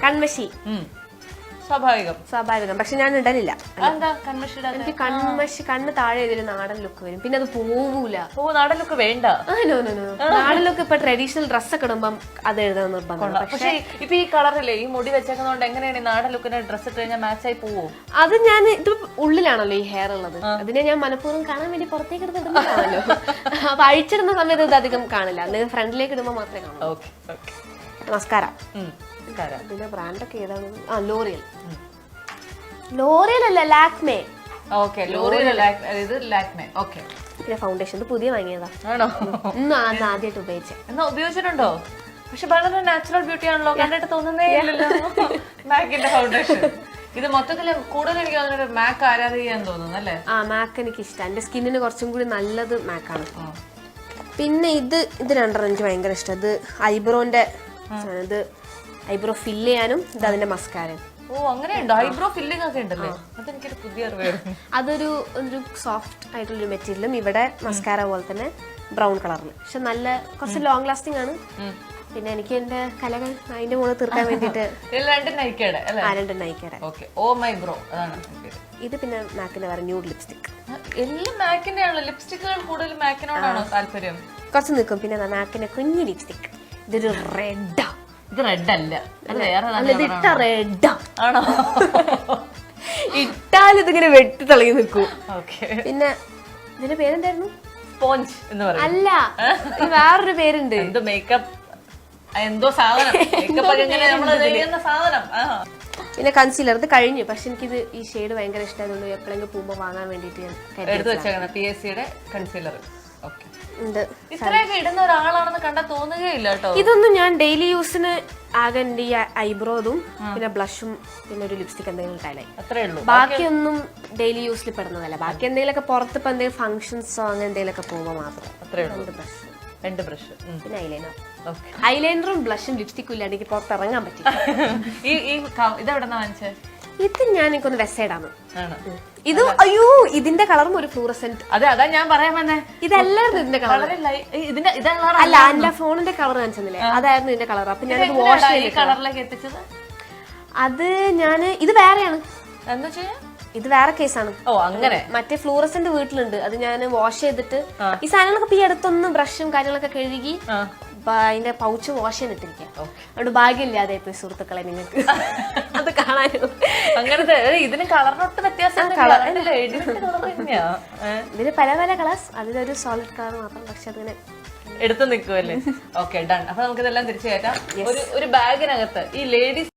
കൺമഷി സ്വാഭാവികം പക്ഷെ ഞാൻ ഇടലില്ല. എനിക്ക് കൺമഷി കണ്ണ് താഴെ ഇതിൽ നാടൻ ലുക്ക് വരും, പിന്നെ അത് പോവൂല. നാടൻ ലുക്ക് വേണ്ട. നാടൻ ലുക്ക് ഇപ്പൊ ട്രഡീഷണൽ ഡ്രസ് ഒക്കെ ഇടുമ്പം അത് എഴുതാൻ നിർബന്ധമാണ്. പക്ഷെ ഇപ്പൊ ഈ കളറില്ലേ, ഈ മുടി വെച്ചേക്കുന്നോണ്ട് എങ്ങനെയാണ് നാടൻ ലുക്കിന് ഡ്രസ് ഇട്ട് കഴിഞ്ഞാൽ മാച്ച് ആയി പോവോ? അത് ഞാൻ ഇത് ഉള്ളിലാണല്ലോ ഈ ഹെയർ ഉള്ളത്, അതിനെ ഞാൻ മനഃപൂർവ്വം കാണാൻ വേണ്ടി പുറത്തേക്ക് എടുത്തിടുന്നതാണല്ലോ. അപ്പൊ അഴിച്ചിടുന്ന സമയത്ത് ഇത് അധികം കാണില്ല, അല്ലെങ്കിൽ ഫ്രണ്ടിലേക്ക് ഇടുമ്പോൾ മാത്രമേ കാണൂ. നമസ്കാര ഇതിന്റെ ബ്രാൻഡൊക്കെ ഏതാണ്? ലോറിയൽ. ലോറിയൽ അല്ല, ലാക്മേ. പിന്നെ ഫൗണ്ടേഷൻ പുതിയ വാങ്ങിയതാ. ആണോ? ആദ്യമായിട്ട് ഉപയോഗിച്ചത്. എന്നാ ഉപയോഗിച്ചിട്ടുണ്ടോ? പക്ഷെ വളരെ നാച്ചുറൽ ബ്യൂട്ടി ആണല്ലോ, കണ്ടിട്ട് തോന്നുന്നേ ഇല്ലല്ലോ മാക്കിന്റെ ഫൗണ്ടേഷൻ. ഇത് മൊത്തത്തില് കൂടുതൽ എനിക്ക് തോന്നുന്നത് മാക്ക് ആരാധിക്കാൻ തോന്നുന്നു അല്ലേ? മാക്ക് എനിക്ക് ഇഷ്ടം, എന്റെ സ്കിന്നിന് കുറച്ചും കൂടി നല്ലത് മാക്കാണ്. പിന്നെ ഇത് രണ്ടെണ്ണം എനിക്ക് ഭയങ്കര ഇഷ്ടം. ഇത് ഐബ്രോന്റെ, ഇത് ഐബ്രോ ഫില്ല് ചെയ്യാനും ഇത് അതിന്റെ മസ്കാരയും. അങ്ങനെയുണ്ടോ? ഐബ്രോ ഫില്ലിംഗ് ഒക്കെ ഉണ്ടല്ലേ? അതെനിക്കൊരു പുതിയ അറിവായിരുന്നു. അതൊരു സോഫ്റ്റ് ആയിട്ടുള്ളൊരു മെറ്റീരിയലും ഇവിടെ മസ്കാര പോലെ തന്നെ ബ്രൗൺ കളറിൽ, പക്ഷെ നല്ല കുറച്ച് ലോങ് ലാസ്റ്റിംഗ് ആണ്. പിന്നെ എനിക്ക് എന്റെ കലകൾ അതിന്റെ മുകളിൽ തീർക്കാൻ വേണ്ടിട്ട് ഇത് പിന്നെ മാക്കിന്റെ വേറെ ന്യൂഡ് ലിപ്സ്റ്റിക്. താല്പര്യം കുറച്ച് നിൽക്കും. പിന്നെ മാക്കിന്റെ കുഞ്ഞു ലിപ്സ്റ്റിക്, ഇതൊരു റെഡാ. ഇത് റെഡ് അല്ല, ഇട്ട റെഡാ ആണോ? ഇട്ടാൽ ഇതിങ്ങനെ വെട്ടി തിളങ്ങി നിൽക്കും. പിന്നെ ഇതിന്റെ പേരെന്തായിരുന്നു? സ്പോഞ്ച് എന്ന് പറയും. അല്ല, വേറൊരു പേരുണ്ട്. എന്തോ മേക്കപ്പ്, എന്തോ സാധനം. പിന്നെ കൺസീലർ ഇത് കഴിഞ്ഞു, പക്ഷെ എനിക്കിത് ഈ ഷെയ്ഡ് ഭയങ്കര ഇഷ്ടമായതുകൊണ്ട് എപ്പോഴെങ്കിലും പോകുമ്പോ വാങ്ങാൻ വേണ്ടിട്ട് എടുത്തു വെച്ചേക്കണം. PSCയുടെ കൺസീലർ ഇത്രയൊക്കെ ഇടുന്ന ഒരാളാണെന്ന് കണ്ടാൽ തോന്നുകയില്ല കേട്ടോ. ഇതൊന്നും ഞാൻ ഡെയിലി യൂസിന് ആകെ എന്റെ ഈ ഐബ്രോതും പിന്നെ ബ്ലഷും പിന്നെ ഒരു ലിപ്സ്റ്റിക് എന്തെങ്കിലും ഇട്ടാലായി, അത്രേ ഉള്ളൂ. ബാക്കിയൊന്നും ഡെയിലി യൂസിൽ പെടുന്നതല്ല. ബാക്കി എന്തെങ്കിലുമൊക്കെ പുറത്ത് ഇപ്പൊ എന്തെങ്കിലും ഫംഗ്ഷൻസോ അങ്ങനെ എന്തെങ്കിലുമൊക്കെ പോകുമ്പോ മാത്രം. അത്രേ ഉള്ളൂ. രണ്ട് ബ്രഷ് പിന്നെ ഐലൈനർ. ഐലൈനറും ബ്ലഷും ലിപ്സ്റ്റിക്കും ഇല്ലാണ്ട് എനിക്ക് പുറത്ത് ഇറങ്ങാൻ പറ്റും. ഇതെവിടെ വാങ്ങിച്ചേ? ഇത് ഞാൻ എനിക്കൊന്ന് വെസൈഡാണ്. ഇത് അയ്യോ, ഇതിന്റെ കളറും ഒരു ഫ്ലൂറസെന്റ്. അതാ ഞാൻ പറയാൻ വന്നേ. ഇതല്ലായിരുന്നു ഇതിന്റെ കളർ. അല്ല, എന്റെ ഫോണിന്റെ കളർ കാണിച്ചെന്നില്ലേ, അതായിരുന്നു ഇതിന്റെ കളർ. അപ്പൊ ഞാൻ വാഷ് കളറിലേക്ക് എത്തിച്ചത്. അത് ഇത് വേറെയാണ്. എന്താ ചെയ്യാ? ഇത് വേറെ കേസാണ്. അങ്ങനെ മറ്റേ ഫ്ലൂറസെന്റ് വീട്ടിലുണ്ട്, അത് ഞാൻ വാഷ് ചെയ്തിട്ട് ഈ സാധനങ്ങളൊക്കെ ഈ അടുത്തൊന്നും ബ്രഷും കാര്യങ്ങളൊക്കെ കഴുകി അതിന്റെ പൗച്ച് വാഷ് ചെയ്തിട്ടിരിക്കാം. അതുകൊണ്ട് ഭാഗ്യമില്ലാതെ ഇപ്പൊ സുഹൃത്തുക്കളെ നിങ്ങൾക്ക് അത് കാണാനും. അങ്ങനത്തെ ഇതിന് കളറിനൊട്ട് വ്യത്യാസം. ഇതിന് പല പല കളേഴ്സ്, അതിലൊരു സോളിഡ് കളർ മാത്രം, പക്ഷെ അതിങ്ങനെ എടുത്തു നിൽക്കുമല്ലേ. Okay, done. അപ്പൊ നമുക്ക് ഇതെല്ലാം തിരിച്ചു കയറ്റാം. ഒരു ബാഗിനകത്ത് ഈ ലേഡീസ്